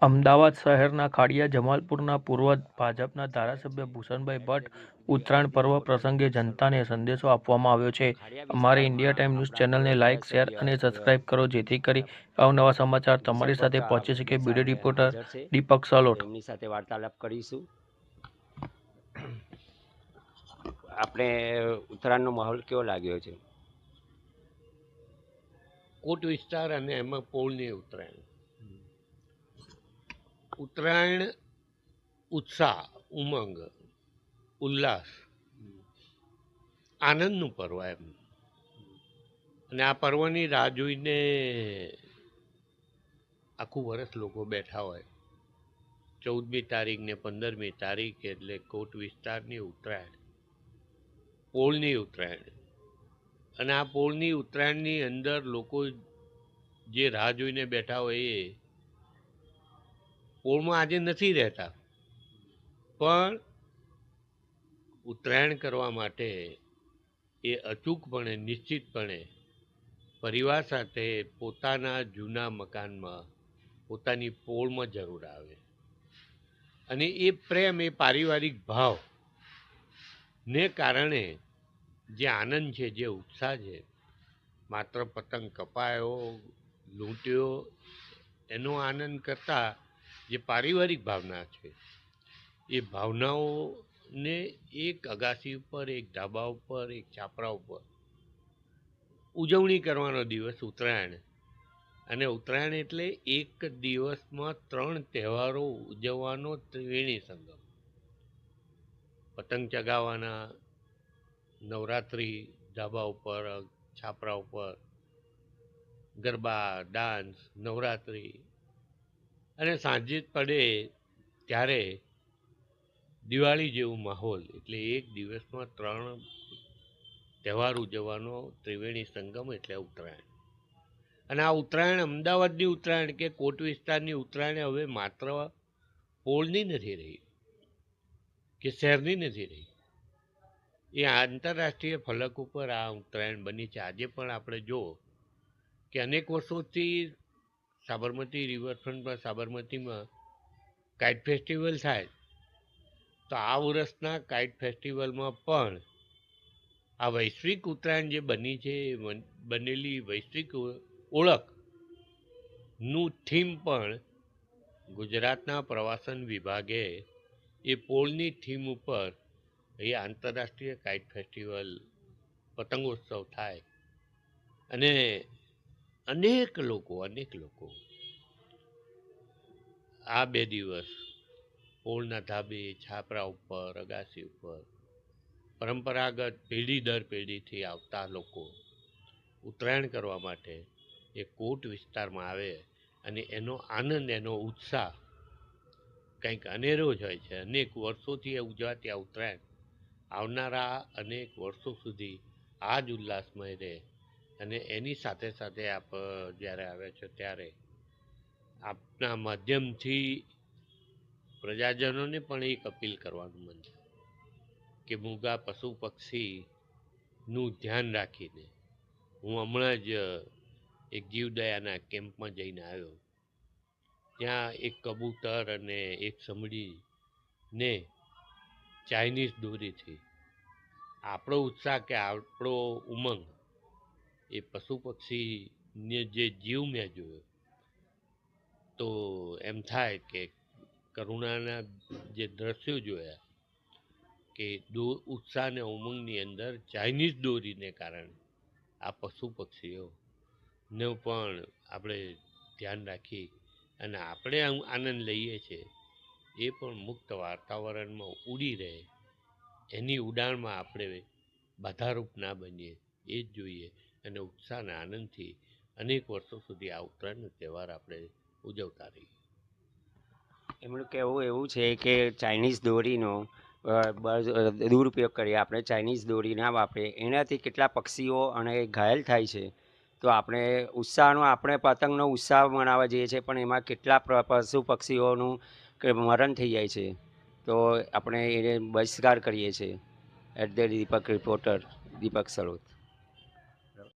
અમદાવાદ શહેરના ખાડિયા જમાલપુરના પૂર્વ ભાજપના ધારાસભ્ય ભૂષણભાઈ ભટ્ટ ઉત્તરાયણ પર્વ પ્રસંગે જનતાને સંદેશો આપવામાં આવ્યો છે। અમારી ઇન્ડિયા ટાઈમ ન્યૂઝ ચેનલને લાઇક, શેર અને સબસ્ક્રાઇબ કરો, જેથી કરી અવનવા સમાચાર તમારી સાથે પહોંચી શકે। બ્યુરો રિપોર્ટર દીપક સલોટ। એમની સાથે વાર્તાલાપ કરીશું। આપણે ઉત્તરાયણનો માહોલ કેવો લાગ્યો છે? કોટ વિસ્તાર અને એમાં પોળની ઉત્તરાયણ ઉત્સાહ, ઉમંગ, ઉલ્લાસ, આનંદનું પર્વ એમ। અને આ પર્વની રાહ જોઈને આખું વર્ષ લોકો બેઠા હોય। 14મી તારીખ ને 15મી તારીખ એટલે કોટ વિસ્તારની ઉત્તરાયણ, પોળની ઉત્તરાયણ। અને આ પોળની ઉત્તરાયણની અંદર લોકો જે રાહ જોઈને બેઠા હોય એ પોળમાં આજે નથી રહેતા, પણ ઉત્તરાયણ કરવા માટે એ અચૂકપણે, નિશ્ચિતપણે પરિવાર સાથે પોતાના જૂના મકાનમાં, પોતાની પોળમાં જરૂર આવે। અને એ પ્રેમ, એ પારિવારિક ભાવ ને કારણે જે આનંદ છે, જે ઉત્સાહ છે, માત્ર પતંગ કપાયો, લૂંટ્યો એનો આનંદ કરતાં જે પારિવારિક ભાવના છે, એ ભાવનાઓને એક અગાસી ઉપર, એક ધાબા ઉપર, એક છાપરા ઉપર ઉજવણી કરવાનો દિવસ ઉત્તરાયણ। અને ઉત્તરાયણ એટલે એક દિવસમાં 3 તહેવારો ઉજવવાનો ત્રિવેણી સંગમ। પતંગ ચગાવવાના, નવરાત્રિ, ધાબા ઉપર, છાપરા ઉપર, ગરબા, ડાન્સ, નવરાત્રિ, અને સાંજે પડે ત્યારે દિવાળી જેવો માહોલ। એટલે એક દિવસમાં 3 તહેવાર ઉજવવાનો ત્રિવેણી સંગમ એટલે ઉત્તરાયણ। અને આ ઉત્તરાયણ, અમદાવાદની ઉત્તરાયણ કે કોટ વિસ્તારની ઉત્તરાયણ હવે માત્ર પોળની નથી રહી કે શહેરની નથી રહી, એ આંતરરાષ્ટ્રીય ફલક ઉપર આ ઉત્તરાયણ બની છે। આજે પણ આપણે જુઓ કે અનેક વર્ષોથી સાબરમતી રિવરફ્રન્ટ પર, સાબરમતીમાં કાઇટ ફેસ્ટિવલ થાય, તો આ વર્ષના કાઇટ ફેસ્ટિવલમાં પણ આ વૈશ્વિક ઉત્તરાયણ જે બની છે, બનેલી વૈશ્વિક ઓળખનું થીમ પણ ગુજરાતના પ્રવાસન વિભાગે એ પોળની થીમ ઉપર એ આંતરરાષ્ટ્રીય કાઇટ ફેસ્ટિવલ, પતંગોત્સવ થાય અને અનેક લોકો આ 2 દિવસ પોળના ધાબે, છાપરા ઉપર, અગાસી ઉપર પરંપરાગત પેઢી દર પેઢીથી આવતા લોકો ઉત્તરાયણ કરવા માટે એ કોટ વિસ્તારમાં આવે અને એનો આનંદ, એનો ઉત્સાહ કંઈક અનેરો જ હોય છે। અનેક વર્ષોથી ઉજવાતી આ ઉત્તરાયણ આવનારા અનેક વર્ષો સુધી આ જ ઉલ્લાસમય રહે। અને એની સાથે સાથે આપ જ્યારે આવ્યા છો ત્યારે આપના માધ્યમથી પ્રજાજનોને પણ એક અપીલ કરવાનું મન છે કે મૂગા પશુ પક્ષીનું ધ્યાન રાખીને, હું હમણાં જ એક જીવદયાના કેમ્પમાં જઈને આવ્યો, ત્યાં એક કબૂતર અને એક સમડીને ચાઇનીઝ દોરીથી આપણો ઉત્સાહ કે આપણો ઉમંગ, એ પશુ પક્ષીને જે જીવ મેં જોયો તો એમ થાય કે કરુણાના જે દ્રશ્યો જોયા કે ઉત્સાહ અને ઉમંગની અંદર ચાઇનીઝ દોરીને કારણે આ પશુ પક્ષીઓને પણ આપણે ધ્યાન રાખી અને આપણે આનંદ લઈએ છીએ, એ પણ મુક્ત વાતાવરણમાં ઉડી રહે, એની ઉડાણમાં આપણે બાધારૂપ ના બનીએ, એ જ જોઈએ। અને ઉત્સાહ અને આનંદથી અનેક વર્ષો સુધી આ ઉત્તરાયણનો તહેવાર આપણે ઉજવતા રહીએ। એમનું કહેવું એવું છે કે ચાઇનીઝ દોરીનો દુરુપયોગ કરીએ, આપણે ચાઇનીઝ દોરી ના વાપરીએ, એનાથી કેટલા પક્ષીઓ અને ઘાયલ થાય છે। તો આપણે આપણે પતંગનો ઉત્સાહ મનાવવા જઈએ છીએ, પણ એમાં કેટલા પશુ પક્ષીઓનું મરણ થઈ જાય છે, તો આપણે એને બહિષ્કાર કરીએ છીએ। દીપક રિપોર્ટર દીપક સલોત।